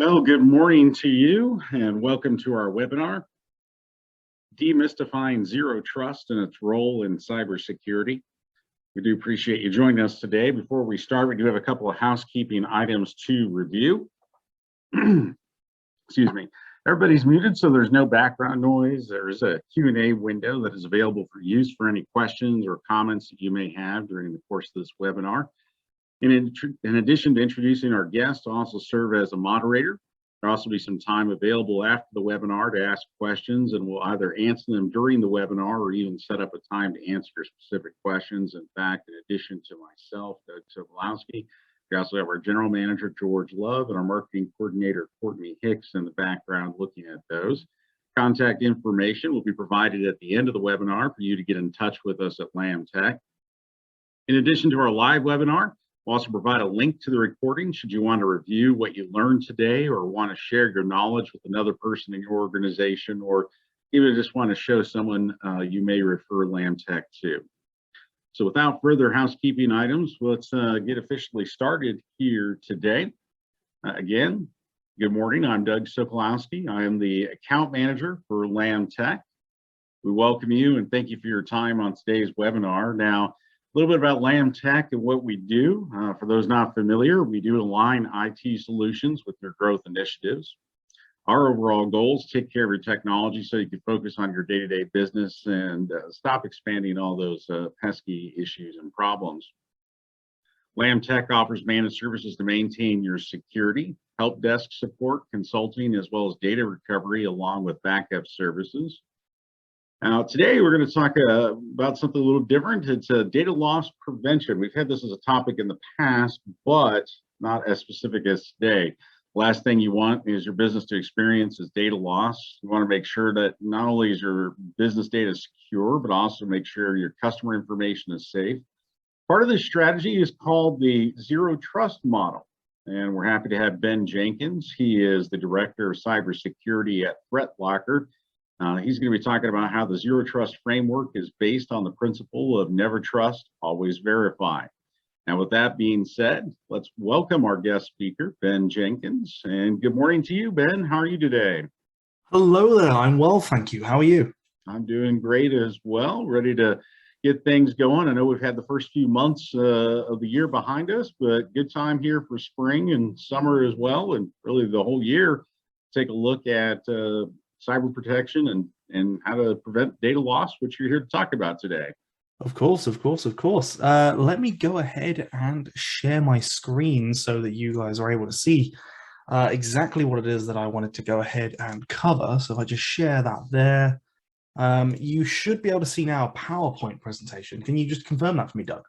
Well, good morning to you and welcome to our webinar, Demystifying Zero Trust and its Role in Cybersecurity. We do appreciate you joining us today. Before we start, we do have a couple of housekeeping items to review. Excuse me. Everybody's muted, so there's no background noise. There's a Q&A window that is available for use for any questions or comments that you may have during the course of this webinar. In addition to introducing our guests, I'll also serve as a moderator. There'll also be some time available after the webinar to ask questions, and we'll either answer them during the webinar or even set up a time to answer specific questions. In fact, in addition to myself, Doug Sokolowski, we also have our general manager, George Love, and our marketing coordinator, Courtney Hicks, in the background looking at those. Contact information will be provided at the end of the webinar for you to get in touch with us at LammTech. In addition to our live webinar, we'll also provide a link to the recording should you want to review what you learned today or want to share your knowledge with another person in your organization, or even just want to show someone you may refer LammTech to. So without further housekeeping items, let's get officially started here today. Again, good morning. I'm Doug Sokolowski. I am the account manager for LammTech. We welcome you and thank you for your time on today's webinar. Now, a little bit about LammTech and what we do. For those not familiar, we do align IT solutions with your growth initiatives. Our overall goal is to take care of your technology so you can focus on your day-to-day business and stop expanding all those pesky issues and problems. LammTech offers managed services to maintain your security, help desk support, consulting, as well as data recovery, along with backup services. Now, today we're going to talk about something a little different. It's data loss prevention. We've had this as a topic in the past, but not as specific as today. Last thing you want is your business to experience is data loss. You want to make sure that not only is your business data secure, but also make sure your customer information is safe. Part of this strategy is called the Zero Trust model. And we're happy to have Ben Jenkins. He is the Director of Cybersecurity at ThreatLocker. He's going to be talking about how the Zero Trust framework is based on the principle of never trust, always verify. Now, with that being said, let's welcome our guest speaker, Ben Jenkins. And good morning to you, Ben. How are you today? Hello there. I'm well, thank you. How are you? I'm doing great as well. Ready to get things going. I know we've had the first few months of the year behind us, but good time here for spring and summer as well, and really the whole year. Take a look at cyber protection and how to prevent data loss, which you're here to talk about today. Of course. Let me go ahead and share my screen so that you guys are able to see exactly what it is that I wanted to go ahead and cover. So if I just share that there, you should be able to see now a PowerPoint presentation. Can you just confirm that for me, Doug?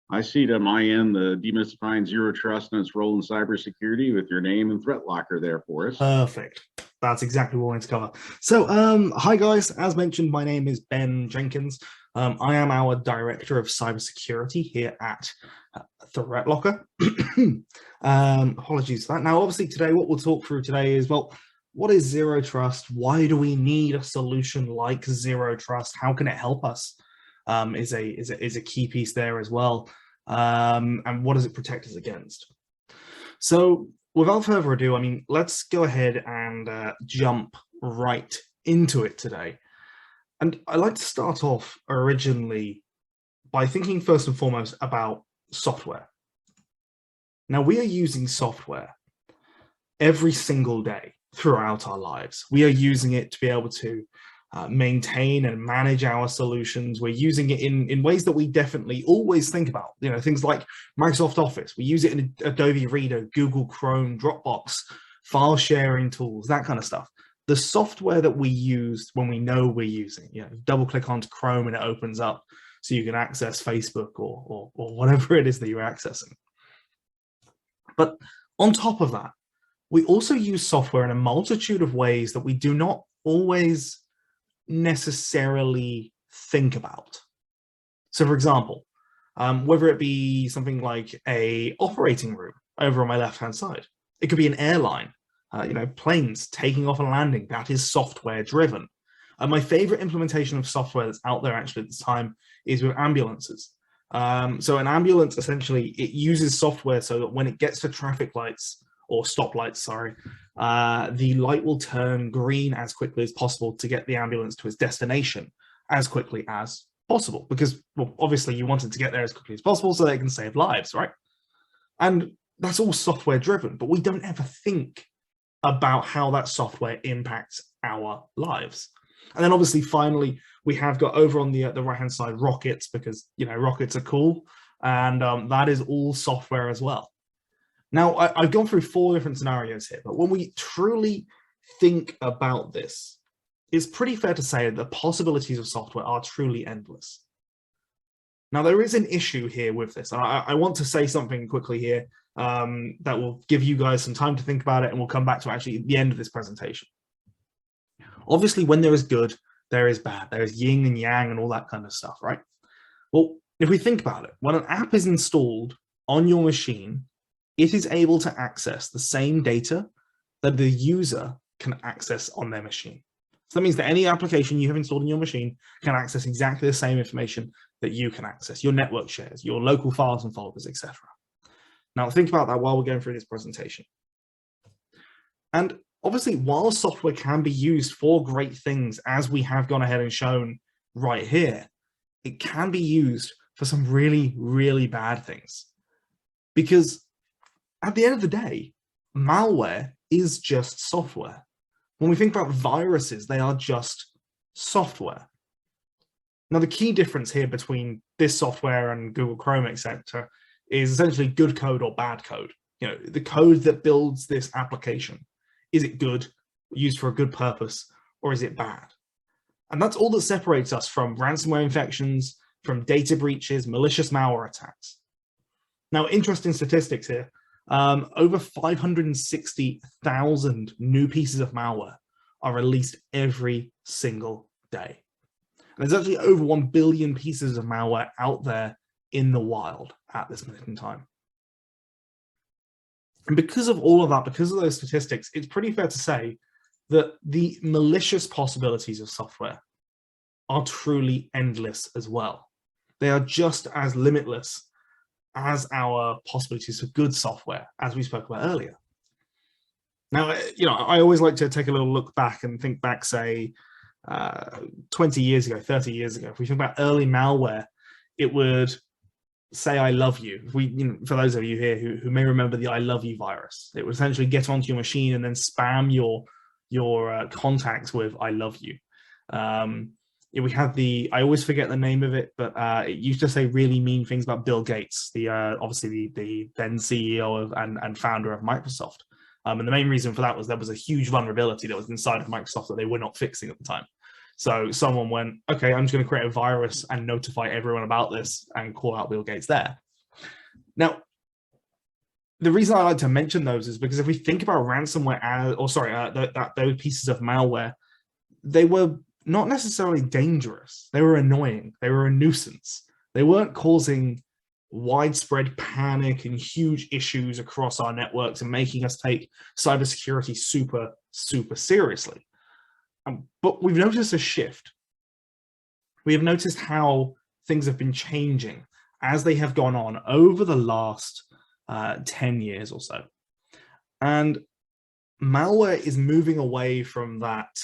I see it on my end, the Demystifying Zero Trust and its role in cybersecurity with your name and ThreatLocker there for us. Perfect. That's exactly what I wanted to cover. So, hi guys. As mentioned, my name is Ben Jenkins. I am our Director of Cybersecurity here at ThreatLocker. Apologies for that. Now, obviously today, what we'll talk through today is, well, what is Zero Trust? Why do we need a solution like Zero Trust? How can it help us? Is a key piece there as well, and what does it protect us against? So without further ado, I mean, let's go ahead and jump right into it today. And I like to start off originally by thinking first and foremost about software. Now, we are using software every single day throughout our lives. We are using it to be able to maintain and manage our solutions. We're using it in ways that we definitely always think about, you know, things like Microsoft Office. We use it in Adobe Reader, Google Chrome, Dropbox, file sharing tools, that kind of stuff. The software that we use when we know we're using, you know, double click onto Chrome and it opens up so you can access Facebook or whatever it is that you're accessing. But on top of that, we also use software in a multitude of ways that we do not always necessarily think about. So for example, whether it be something like a operating room over on my left hand side, it could be an airline, you know, planes taking off and landing, that is software driven. My favorite implementation of software that's out there actually at this time is with ambulances. So an ambulance, essentially, it uses software so that when it gets to traffic lights or stoplights, sorry, the light will turn green as quickly as possible to get the ambulance to its destination as quickly as possible. Because, well, obviously you want it to get there as quickly as possible so they can save lives, right? And that's all software driven, but we don't ever think about how that software impacts our lives. And then obviously, finally, we have got over on the right-hand side rockets, because, you know, rockets are cool, and that is all software as well. Now, I've gone through 4 different scenarios here, but when we truly think about this, it's pretty fair to say that the possibilities of software are truly endless. Now, there is an issue here with this, and I want to say something quickly here that will give you guys some time to think about it, and we'll come back to actually the end of this presentation. Obviously, when there is good, there is bad. There is yin and yang and all that kind of stuff, right? Well, if we think about it, when an app is installed on your machine, it is able to access the same data that the user can access on their machine. So that means that any application you have installed on your machine can access exactly the same information that you can access, your network shares, your local files and folders, etc. Now, think about that while we're going through this presentation. And obviously, while software can be used for great things, as we have gone ahead and shown right here, it can be used for some really, really bad things. Because at the end of the day, malware is just software. When we think about viruses, they are just software. Now, the key difference here between this software and Google Chrome, etc., is essentially good code or bad code. You know, the code that builds this application. Is it good, used for a good purpose, or is it bad? And that's all that separates us from ransomware infections, from data breaches, malicious malware attacks. Now, interesting statistics here. Over 560,000 new pieces of malware are released every single day. And there's actually over 1 billion pieces of malware out there in the wild at this minute in time. And because of all of that, because of those statistics, it's pretty fair to say that the malicious possibilities of software are truly endless as well. They are just as limitless as our possibilities for good software, as we spoke about earlier. Now, you know, I always like to take a little look back and think back, say, 20 years ago, 30 years ago. If we think about early malware, it would say I love you. If we, you know, for those of you here who may remember the I love you virus, it would essentially get onto your machine and then spam your contacts with I love you. We had the, I always forget the name of it, but it used to say really mean things about Bill Gates, the obviously the then CEO of and founder of Microsoft. And the main reason for that was there was a huge vulnerability that was inside of Microsoft that they were not fixing at the time. So someone went, okay, I'm just going to create a virus and notify everyone about this and call out Bill Gates there. Now, the reason I like to mention those is because if we think about ransomware, those pieces of malware, they were not necessarily dangerous. They were annoying. They were a nuisance. They weren't causing widespread panic and huge issues across our networks and making us take cybersecurity super, super seriously. But we've noticed a shift. We have noticed how things have been changing as they have gone on over the last 10 years or so. And malware is moving away from that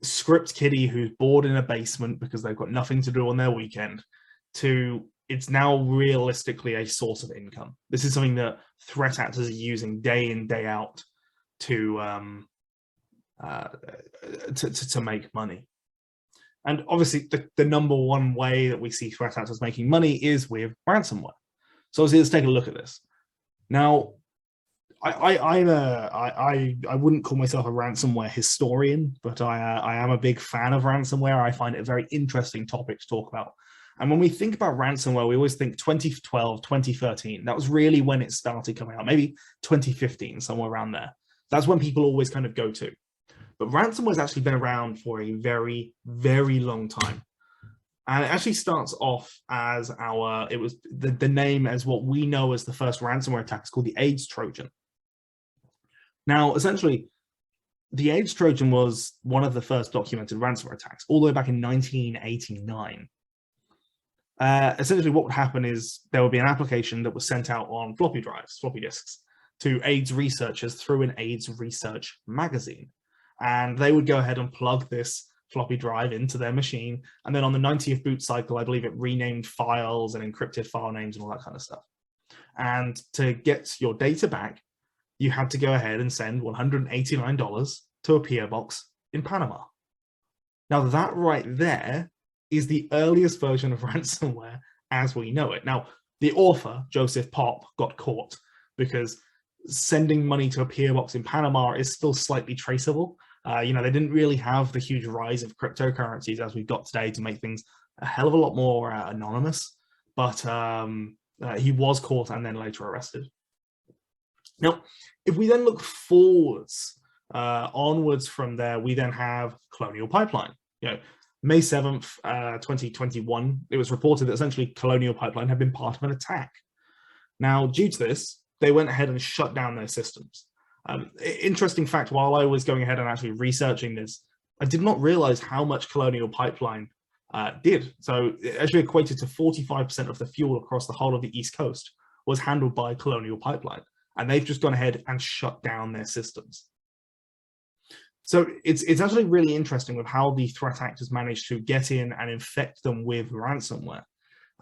script kiddie who's bored in a basement because they've got nothing to do on their weekend to it's now realistically a source of income. This is something that threat actors are using day in, day out to make money. And obviously the number one way that we see threat actors making money is with ransomware. So obviously let's take a look at this. Now, I wouldn't call myself a ransomware historian, but I am a big fan of ransomware. I find it a very interesting topic to talk about. And when we think about ransomware, we always think 2012, 2013. That was really when it started coming out, maybe 2015, somewhere around there. That's when people always kind of go to. But ransomware has actually been around for a very, very long time. And it actually starts off as it was the name as what we know as the first ransomware attack is called the AIDS Trojan. Now, essentially, the AIDS Trojan was one of the first documented ransomware attacks all the way back in 1989. Essentially what would happen is there would be an application that was sent out on floppy drives, floppy disks, to AIDS researchers through an AIDS research magazine. And they would go ahead and plug this floppy drive into their machine. And then on the 90th boot cycle, I believe it renamed files and encrypted file names and all that kind of stuff. And to get your data back, you had to go ahead and send $189 to a PO box in Panama. Now that right there is the earliest version of ransomware as we know it. Now, the author, Joseph Pop, got caught because sending money to a PO box in Panama is still slightly traceable. You know, they didn't really have the huge rise of cryptocurrencies as we've got today to make things a hell of a lot more anonymous. But he was caught and then later arrested. Now, if we then look forwards, onwards from there, we then have Colonial Pipeline. You know, May 7th, 2021, it was reported that essentially Colonial Pipeline had been part of an attack. Now, due to this, they went ahead and shut down their systems. Interesting fact, while I was going ahead and actually researching this, I did not realize how much Colonial Pipeline did. So it actually equated to 45% of the fuel across the whole of the East Coast was handled by Colonial Pipeline. And they've just gone ahead and shut down their systems. So it's actually really interesting with how the threat actors managed to get in and infect them with ransomware.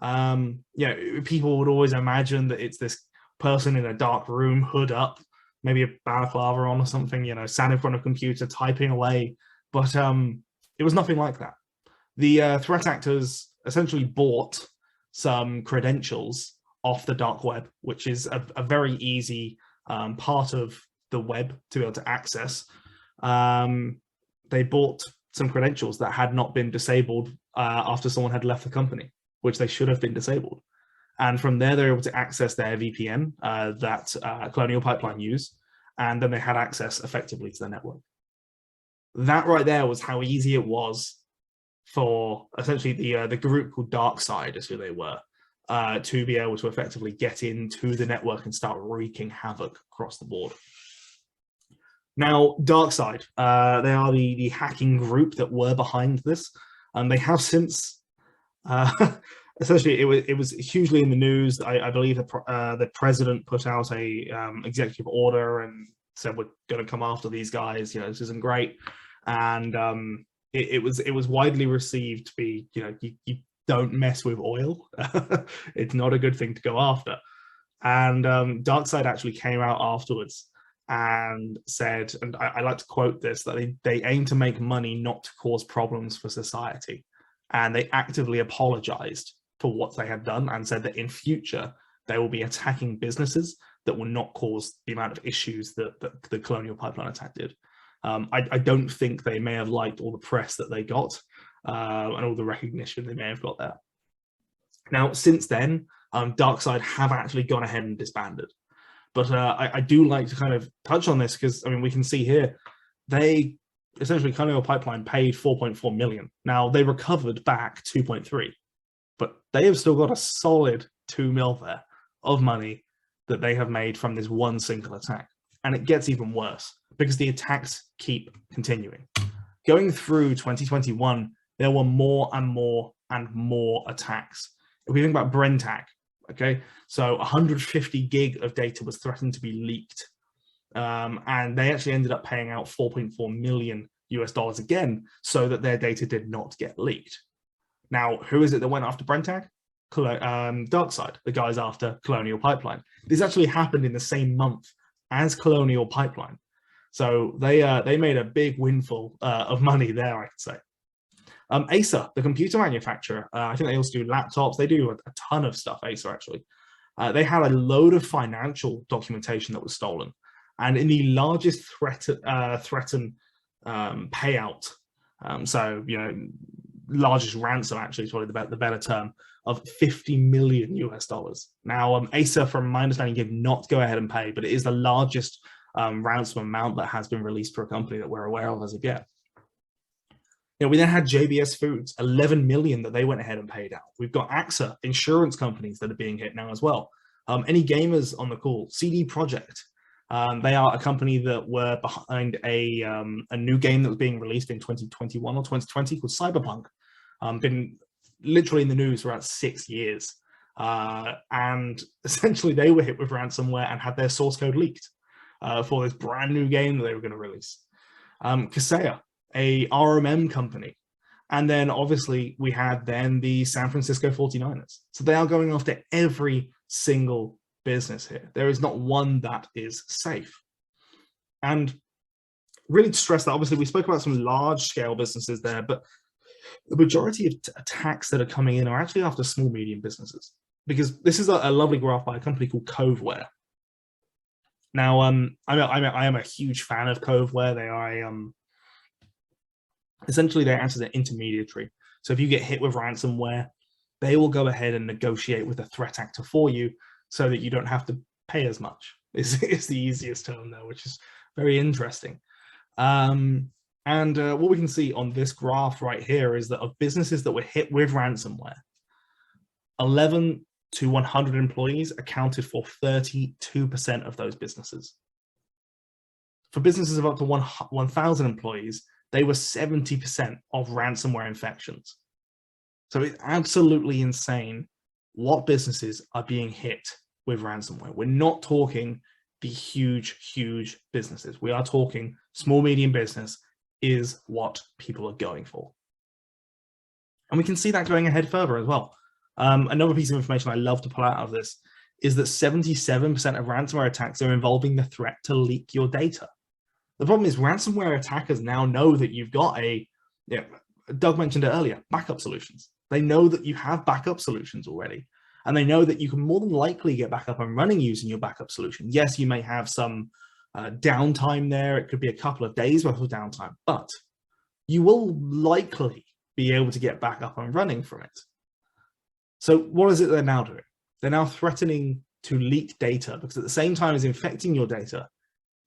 You know, people would always imagine that it's this person in a dark room, hood up, maybe a balaclava on or something, you know, sat in front of a computer typing away. But it was nothing like that. The threat actors essentially bought some credentials off the dark web, which is a very easy part of the web to be able to access. They bought some credentials that had not been disabled after someone had left the company, which they should have been disabled. And from there, they were able to access their VPN that Colonial Pipeline used, and then they had access effectively to the network. That right there was how easy it was for essentially the group called DarkSide, is who they were, to be able to effectively get into the network and start wreaking havoc across the board. Now, DarkSide, they are the hacking group that were behind this, and they have since, essentially, it was hugely in the news. I believe the president put out a executive order and said we're going to come after these guys. You know, this isn't great, and it was widely received to be, you know, you don't mess with oil. It's not a good thing to go after. And DarkSide actually came out afterwards and said, and I like to quote this, that they aim to make money, not to cause problems for society. And they actively apologized for what they had done and said that in future, they will be attacking businesses that will not cause the amount of issues that the Colonial Pipeline attack did. I don't think they may have liked all the press that they got and all the recognition they may have got there. Now, since then, DarkSide have actually gone ahead and disbanded. But I do like to kind of touch on this because, I mean, we can see here, they essentially, Colonial Pipeline paid 4.4 million. Now, they recovered back 2.3, but they have still got a solid 2 mil there of money that they have made from this one single attack. And it gets even worse because the attacks keep continuing. Going through 2021, there were more and more and more attacks. If we think about Brenntag, okay, so 150 gig of data was threatened to be leaked. And they actually ended up paying out $4.4 million US again, so that their data did not get leaked. Now, who is it that went after Brenntag? DarkSide, the guys after Colonial Pipeline. This actually happened in the same month as Colonial Pipeline. So they made a big windfall of money there, I could say. Acer, the computer manufacturer, I think they also do laptops. They do a ton of stuff, Acer actually. They had a load of financial documentation that was stolen. And in the largest threatened payout, so, you know, largest ransom actually is probably the better term, of $50 million US. Now, Acer, from my understanding, did not go ahead and pay, but it is the largest ransom amount that has been released for a company that we're aware of as of yet. You know, we then had JBS Foods, 11 million that they went ahead and paid out. We've got AXA, insurance companies that are being hit now as well. Any gamers on the call? CD Projekt. They are a company that were behind a new game that was being released in 2021 or 2020 called Cyberpunk. Been literally in the news for about 6 years. And essentially they were hit with ransomware and had their source code leaked for this brand new game that they were going to release. Kaseya, a RMM company. And then obviously we had then the San Francisco 49ers. So they are going after every single business here. There is not one that is safe. And really to stress that, obviously we spoke about some large scale businesses there, but the majority of attacks that are coming in are actually after small, medium businesses. Because this is a lovely graph by a company called Coveware. Now, I am a huge fan of Coveware. They are essentially they act as an intermediary. So if you get hit with ransomware, they will go ahead and negotiate with a threat actor for you so that you don't have to pay as much. Is the easiest term there, which is very interesting. And what we can see on this graph right here is that of businesses that were hit with ransomware, 11 to 100 employees accounted for 32% of those businesses. For businesses of up to 1,000 employees, they were 70% of ransomware infections. So it's absolutely insane what businesses are being hit with ransomware. We're not talking the huge, huge businesses. We are talking small, medium business is what people are going for. And we can see that going ahead further as well. Another piece of information I love to pull out of this is that 77% of ransomware attacks are involving the threat to leak your data. The problem is ransomware attackers now know that you've got Doug mentioned it earlier, backup solutions. They know that you have backup solutions already, and they know that you can more than likely get back up and running using your backup solution. Yes, you may have some downtime there. It could be a couple of days worth of downtime, but you will likely be able to get back up and running from it. So what is it they're now doing? They're now threatening to leak data, because at the same time as infecting your data,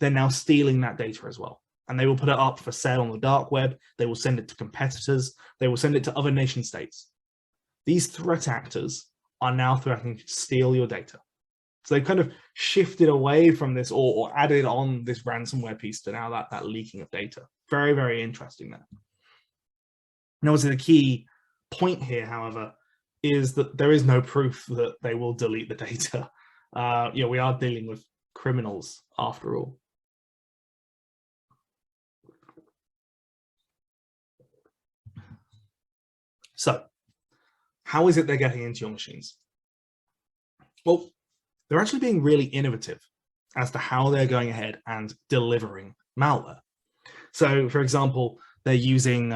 they're now stealing that data as well. And they will put it up for sale on the dark web. They will send it to competitors. They will send it to other nation states. These threat actors are now threatening to steal your data. So they've kind of shifted away from this or added on this ransomware piece to now that leaking of data. Very, very interesting there. Now, obviously the key point here, however, is that there is no proof that they will delete the data. We are dealing with criminals after all. So how is it they're getting into your machines? Well, they're actually being really innovative as to how they're going ahead and delivering malware. So for example, they're using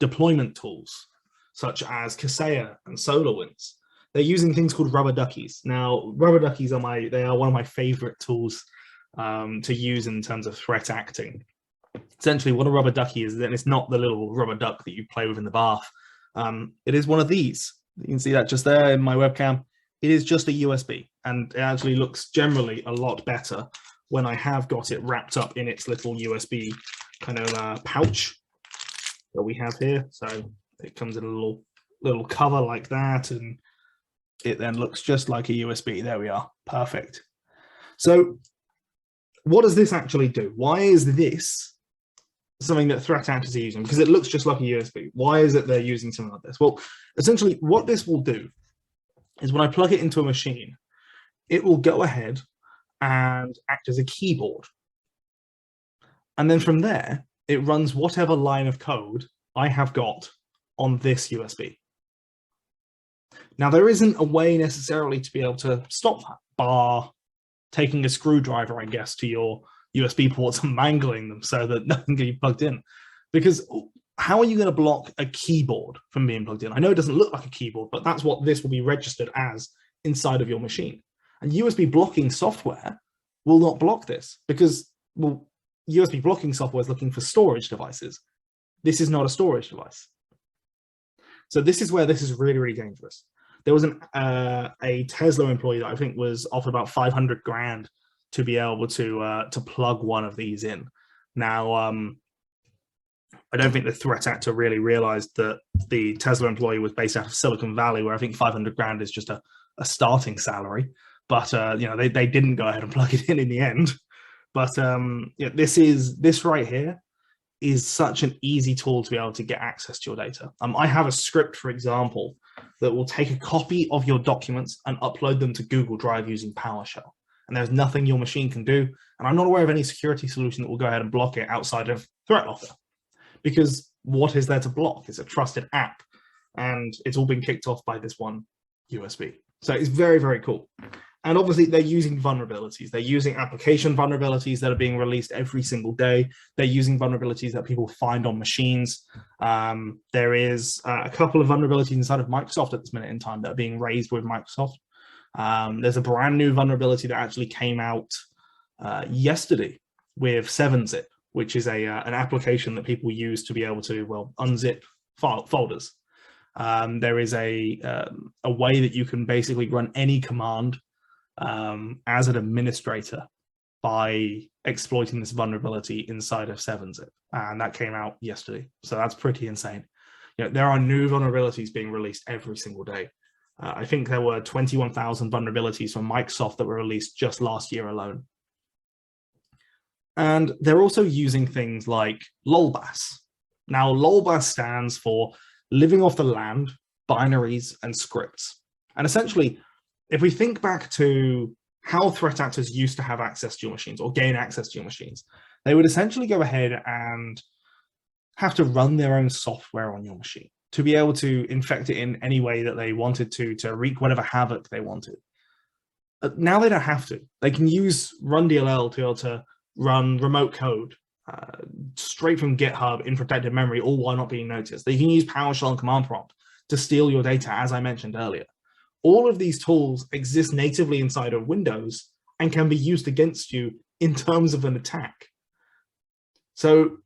deployment tools such as Kaseya and SolarWinds. They're using things called rubber duckies. Now, rubber duckies are one of my favorite tools to use in terms of threat acting. Essentially, what a rubber ducky is, then it's not the little rubber duck that you play with in the bath. It is one of these. You can see that just there in my webcam. It is just a USB, and it actually looks generally a lot better when I have got it wrapped up in its little USB kind of pouch that we have here. So it comes in a little cover like that, and it then looks just like a USB. There we are. Perfect. So what does this actually do? Why is this something that threat actors are using? Because it looks just like a USB. Why is it they're using something like this? Well, essentially what this will do is when I plug it into a machine, it will go ahead and act as a keyboard. And then from there, it runs whatever line of code I have got on this USB. Now, there isn't a way necessarily to be able to stop that, bar taking a screwdriver, I guess, to your USB ports and mangling them so that nothing can be plugged in. Because how are you going to block a keyboard from being plugged in? I know it doesn't look like a keyboard, but that's what this will be registered as inside of your machine. And USB blocking software will not block this because, well, USB blocking software is looking for storage devices. This is not a storage device. So this is where this is really, really dangerous. There was a Tesla employee that I think was offered about 500 grand to be able to plug one of these in. Now, I don't think the threat actor really realized that the Tesla employee was based out of Silicon Valley, where I think 500 grand is just a starting salary. But they didn't go ahead and plug it in the end. But this right here is such an easy tool to be able to get access to your data. I have a script, for example, that will take a copy of your documents and upload them to Google Drive using PowerShell. And there's nothing your machine can do. And I'm not aware of any security solution that will go ahead and block it outside of ThreatLocker. Because what is there to block? It's a trusted app. And it's all been kicked off by this one USB. So it's very, very cool. And obviously they're using vulnerabilities. They're using application vulnerabilities that are being released every single day. They're using vulnerabilities that people find on machines. There is a couple of vulnerabilities inside of Microsoft at this minute in time that are being raised with Microsoft. There's a brand new vulnerability that actually came out yesterday with 7-zip, which is an application that people use to be able to, well, unzip folders. There is a way that you can basically run any command as an administrator by exploiting this vulnerability inside of 7-zip, and that came out yesterday. So that's pretty insane. You know, there are new vulnerabilities being released every single day. I think there were 21,000 vulnerabilities from Microsoft that were released just last year alone. And they're also using things like LOLBAS. Now, LOLBAS stands for living off the land, binaries, and scripts. And essentially, if we think back to how threat actors used to have access to your machines or gain access to your machines, they would essentially go ahead and have to run their own software on your machine to be able to infect it in any way that they wanted to wreak whatever havoc they wanted. Now they don't have to. They can use RunDLL to be able to run remote code straight from GitHub in protected memory, all while not being noticed. They can use PowerShell and command prompt to steal your data, as I mentioned earlier. All of these tools exist natively inside of Windows and can be used against you in terms of an attack. So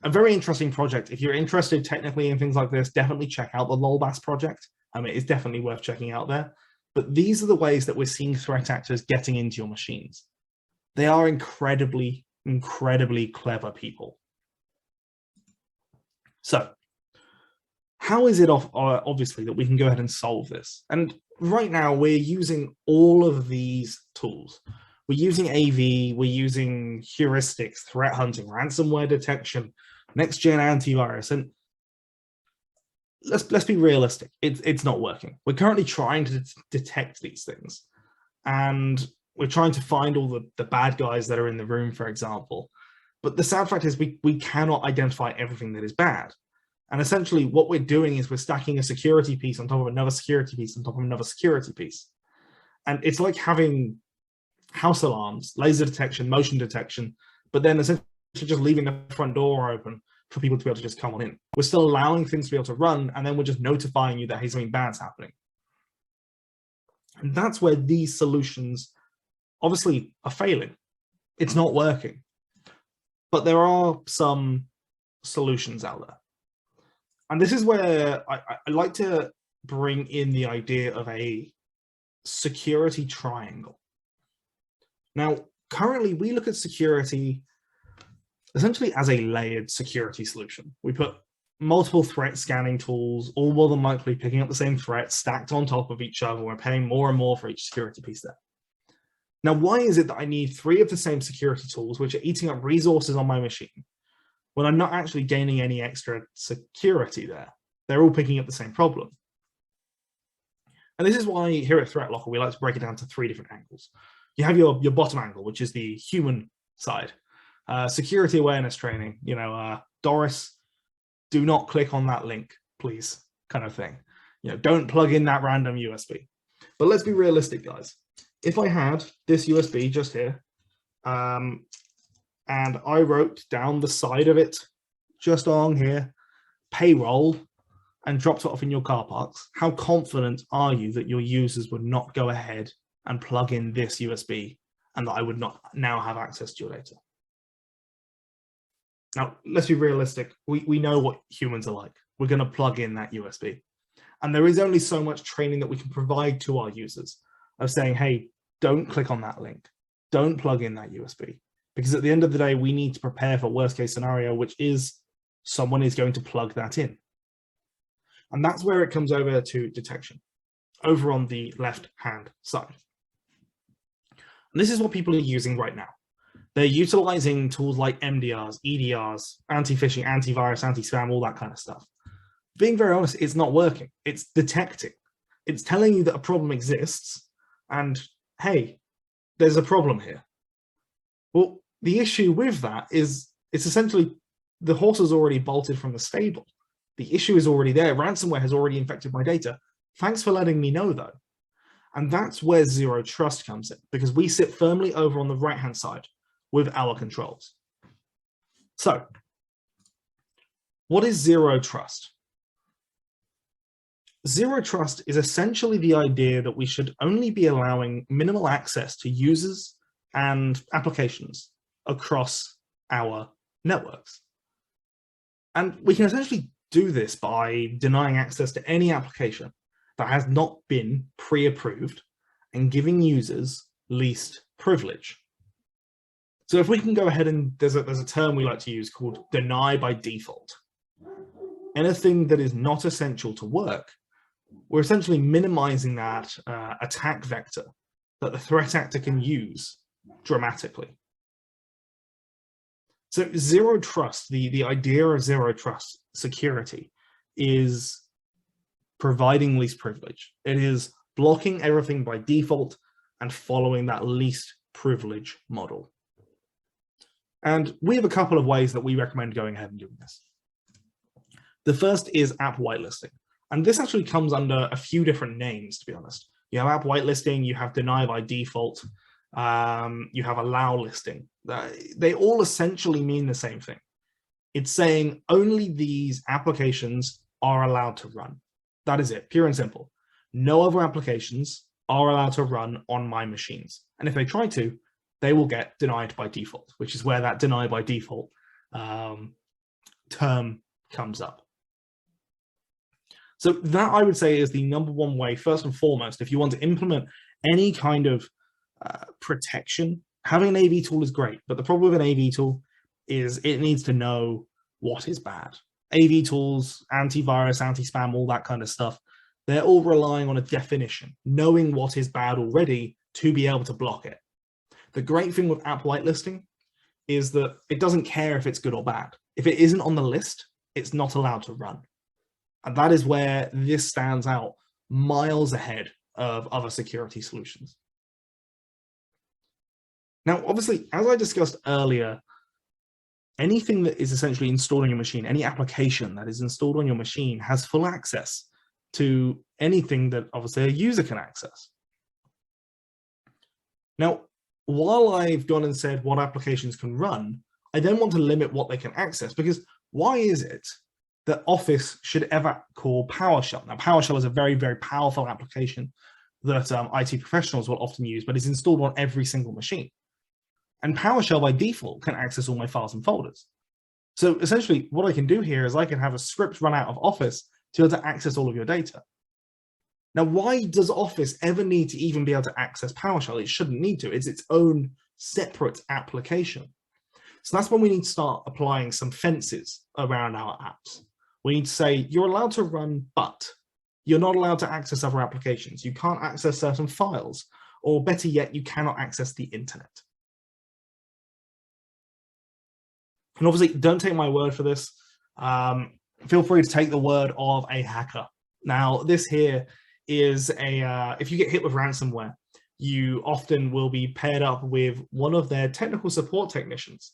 a very interesting project. If you're interested technically in things like this, definitely check out the LOLBAS project. I mean, it's definitely worth checking out there. But these are the ways that we're seeing threat actors getting into your machines. They are incredibly, incredibly clever people. So how is it obviously that we can go ahead and solve this? And right now we're using all of these tools. We're using AV, we're using heuristics, threat hunting, ransomware detection, next-gen antivirus, and let's be realistic. It's not working. We're currently trying to detect these things, and we're trying to find all the bad guys that are in the room, for example. But the sad fact is we cannot identify everything that is bad. And essentially what we're doing is we're stacking a security piece on top of another security piece on top of another security piece. And it's like having house alarms, laser detection, motion detection, but then essentially just leaving the front door open for people to be able to just come on in. We're still allowing things to be able to run, and then we're just notifying you that, hey, something bad's happening. And that's where these solutions obviously are failing. It's not working. But there are some solutions out there. And this is where I like to bring in the idea of a security triangle. Now, currently we look at security essentially as a layered security solution. We put multiple threat scanning tools, all more than likely picking up the same threats stacked on top of each other. We're paying more and more for each security piece there. Now, why is it that I need 3 of the same security tools, which are eating up resources on my machine, when I'm not actually gaining any extra security there? They're all picking up the same problem. And this is why here at ThreatLocker, we like to break it down to 3 different angles. You have your bottom angle, which is the human side. Security awareness training, you know, Doris, do not click on that link, please, kind of thing. You know, don't plug in that random USB. But let's be realistic, guys. If I had this USB just here, and I wrote down the side of it, just on here, payroll, and dropped it off in your car parks, how confident are you that your users would not go ahead and plug in this USB and that I would not now have access to your data? Now, let's be realistic. We know what humans are like. We're going to plug in that USB. And there is only so much training that we can provide to our users of saying, hey, don't click on that link. Don't plug in that USB. Because at the end of the day, we need to prepare for worst case scenario, which is someone is going to plug that in. And that's where it comes over to detection, over on the left-hand side. And this is what people are using right now. They're utilizing tools like MDRs, EDRs, anti-phishing, antivirus, anti-spam, all that kind of stuff. being very honest, it's not working. It's detecting. It's telling you that a problem exists and, hey, there's a problem here. Well, the issue with that is it's essentially the horse has already bolted from the stable. The issue is already there. Ransomware has already infected my data. Thanks for letting me know, though. And that's where zero trust comes in, because we sit firmly over on the right-hand side with our controls. So, what is zero trust? Zero trust is essentially the idea that we should only be allowing minimal access to users and applications across our networks. And we can essentially do this by denying access to any application that has not been pre-approved and giving users least privilege. So if we can go ahead and there's a term we like to use called deny by default. Anything that is not essential to work, we're essentially minimizing that attack vector that the threat actor can use dramatically. So zero trust, the idea of zero trust security is providing least privilege. It is blocking everything by default and following that least privilege model. And we have a couple of ways that we recommend going ahead and doing this. The first is app whitelisting. And this actually comes under a few different names, to be honest. You have app whitelisting, you have deny by default, you have allow listing. They all essentially mean the same thing. It's saying only these applications are allowed to run. That is it, pure and simple. No other applications are allowed to run on my machines. And if they try to, they will get denied by default, which is where that deny by default term comes up. So that, I would say, is the number one way, first and foremost, if you want to implement any kind of protection. Having an AV tool is great, but the problem with an AV tool is it needs to know what is bad. AV tools, antivirus, anti-spam, all that kind of stuff, they're all relying on a definition, knowing what is bad already to be able to block it. The great thing with app whitelisting is that it doesn't care if it's good or bad. If it isn't on the list, it's not allowed to run. And that is where this stands out miles ahead of other security solutions. Now, obviously, as I discussed earlier, anything that is essentially installed on your machine, any application that is installed on your machine has full access to anything that obviously a user can access. Now, while I've gone and said what applications can run, I then want to limit what they can access, because why is it that Office should ever call PowerShell? Now, PowerShell is a very, very powerful application that IT professionals will often use, but it's installed on every single machine. And PowerShell by default can access all my files and folders. So essentially what I can do here is I can have a script run out of Office to be able to access all of your data. Now, why does Office ever need to even be able to access PowerShell? It shouldn't need to. It's its own separate application. So that's when we need to start applying some fences around our apps. We need to say, you're allowed to run, but you're not allowed to access other applications. You can't access certain files, or better yet, you cannot access the internet. And obviously, don't take my word for this. Feel free to take the word of a hacker. Now, this here is if you get hit with ransomware, you often will be paired up with one of their technical support technicians,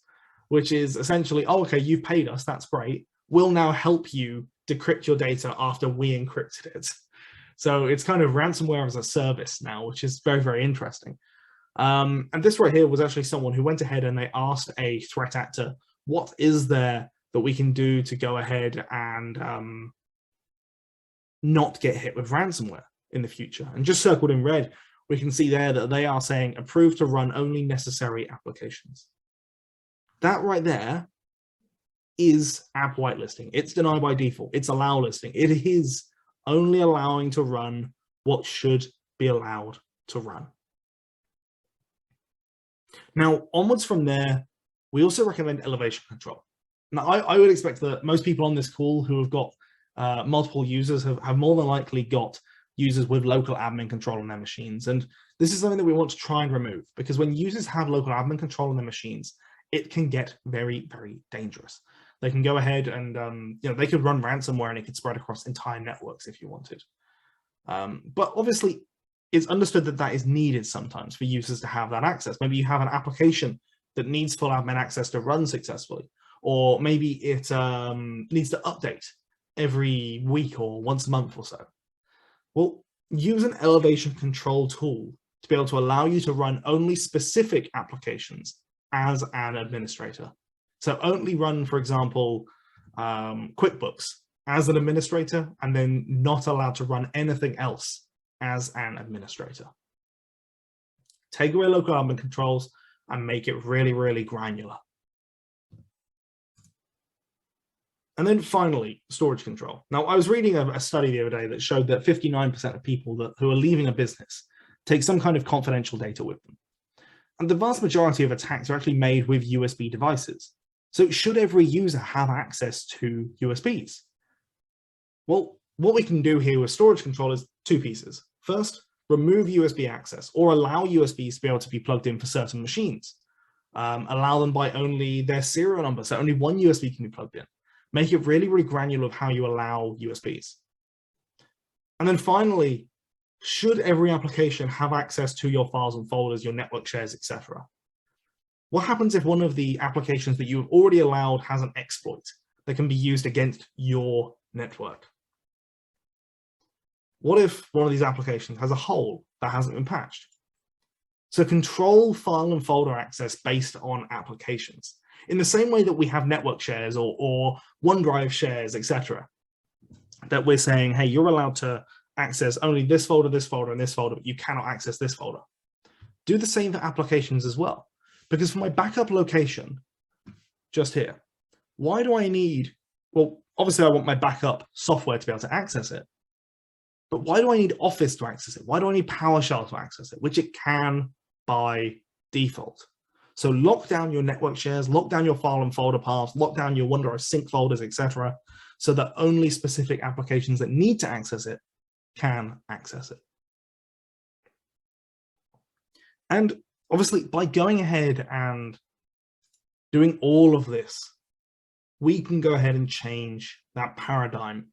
which is essentially, oh, okay, you've paid us, that's great. We'll now help you decrypt your data after we encrypted it. So it's kind of ransomware as a service now, which is very, very interesting. And this right here was actually someone who went ahead and they asked a threat actor, what is there that we can do to go ahead and not get hit with ransomware in the future? And just circled in red, we can see there that they are saying approved to run only necessary applications. That right there is app whitelisting. It's deny by default. It's allow listing. It is only allowing to run what should be allowed to run. Now, onwards from there, we also recommend elevation control. Now, I would expect that most people on this call who have got multiple users have more than likely got users with local admin control on their machines. And this is something that we want to try and remove, because when users have local admin control on their machines, it can get very, very dangerous. They can go ahead and they could run ransomware and it could spread across entire networks if you wanted. But obviously, it's understood that that is needed sometimes for users to have that access. Maybe you have an application that needs full admin access to run successfully, or maybe it needs to update every week or once a month or so. Well, use an elevation control tool to be able to allow you to run only specific applications as an administrator. So only run, for example, QuickBooks as an administrator, and then not allowed to run anything else as an administrator. Take away local admin controls and make it really, really granular. And then finally, storage control. Now, I was reading a study the other day that showed that 59% of people who are leaving a business take some kind of confidential data with them. And the vast majority of attacks are actually made with USB devices. So should every user have access to USBs? Well, what we can do here with storage control is two pieces. First, remove USB access or allow USBs to be able to be plugged in for certain machines. Allow them by only their serial number, so only one USB can be plugged in. Make it really, really granular of how you allow USBs. And then finally, should every application have access to your files and folders, your network shares, etc.? What happens if one of the applications that you've already allowed has an exploit that can be used against your network? What if one of these applications has a hole that hasn't been patched? So control file and folder access based on applications. In the same way that we have network shares or OneDrive shares, etc., that we're saying, hey, you're allowed to access only this folder, and this folder, but you cannot access this folder. Do the same for applications as well. Because for my backup location, just here, why do I need, well, obviously I want my backup software to be able to access it, but why do I need Office to access it? Why do I need PowerShell to access it, which it can by default? So lock down your network shares, lock down your file and folder paths, lock down your OneDrive sync folders, etc., so that only specific applications that need to access it can access it. And obviously, by going ahead and doing all of this, we can go ahead and change that paradigm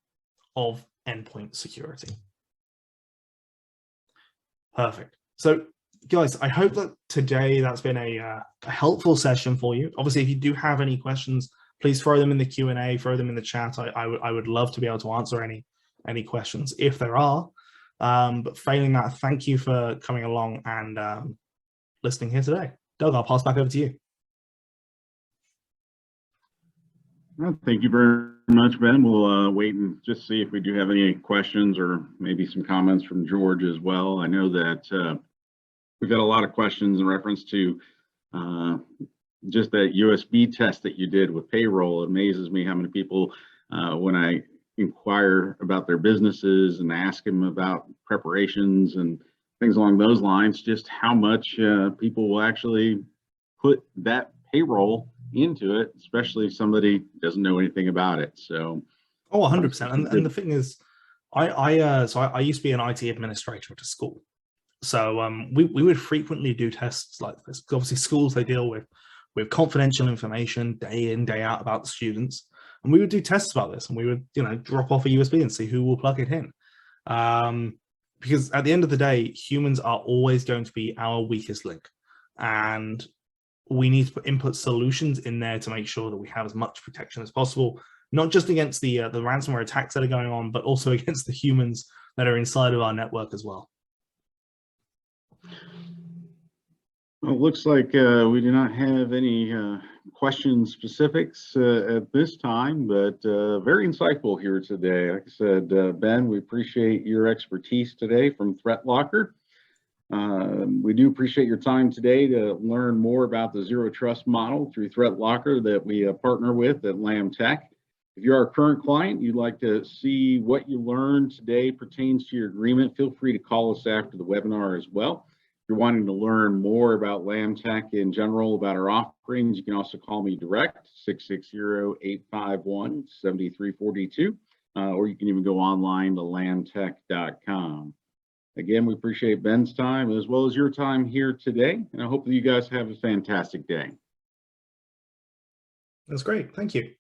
of endpoint security. Perfect. So guys, I hope that today that's been a helpful session for you. Obviously, if you do have any questions, please throw them in the Q&A, throw them in the chat. I would love to be able to answer any questions if there are. But failing that, thank you for coming along and listening here today. Doug, I'll pass back over to you. Well, thank you very much, Ben. We'll wait and just see if we do have any questions or maybe some comments from George as well. I know that we've got a lot of questions in reference to just that USB test that you did with payroll. It amazes me how many people, when I inquire about their businesses and ask them about preparations and things along those lines, just how much people will actually put that payroll into it, especially if somebody doesn't know anything about it. So, oh, 100%. And the thing is, I used to be an IT administrator at a school. So we would frequently do tests like this. Obviously, schools, they deal with confidential information day in, day out about the students. And we would do tests about this, and we would, drop off a USB and see who will plug it in. Because at the end of the day, humans are always going to be our weakest link. And we need to input solutions in there to make sure that we have as much protection as possible, not just against the ransomware attacks that are going on, but also against the humans that are inside of our network as well. Well, it looks like we do not have any question specifics at this time, but very insightful here today. Like I said, Ben, we appreciate your expertise today from ThreatLocker. We do appreciate your time today to learn more about the Zero Trust model through ThreatLocker that we partner with at LammTech. If you're our current client, you'd like to see what you learned today pertains to your agreement, feel free to call us after the webinar as well. If you're wanting to learn more about LammTech in general, about our offerings, you can also call me direct, 660-851-7342, or you can even go online to lammtech.com. Again, we appreciate Ben's time as well as your time here today, and I hope that you guys have a fantastic day. That's great. Thank you.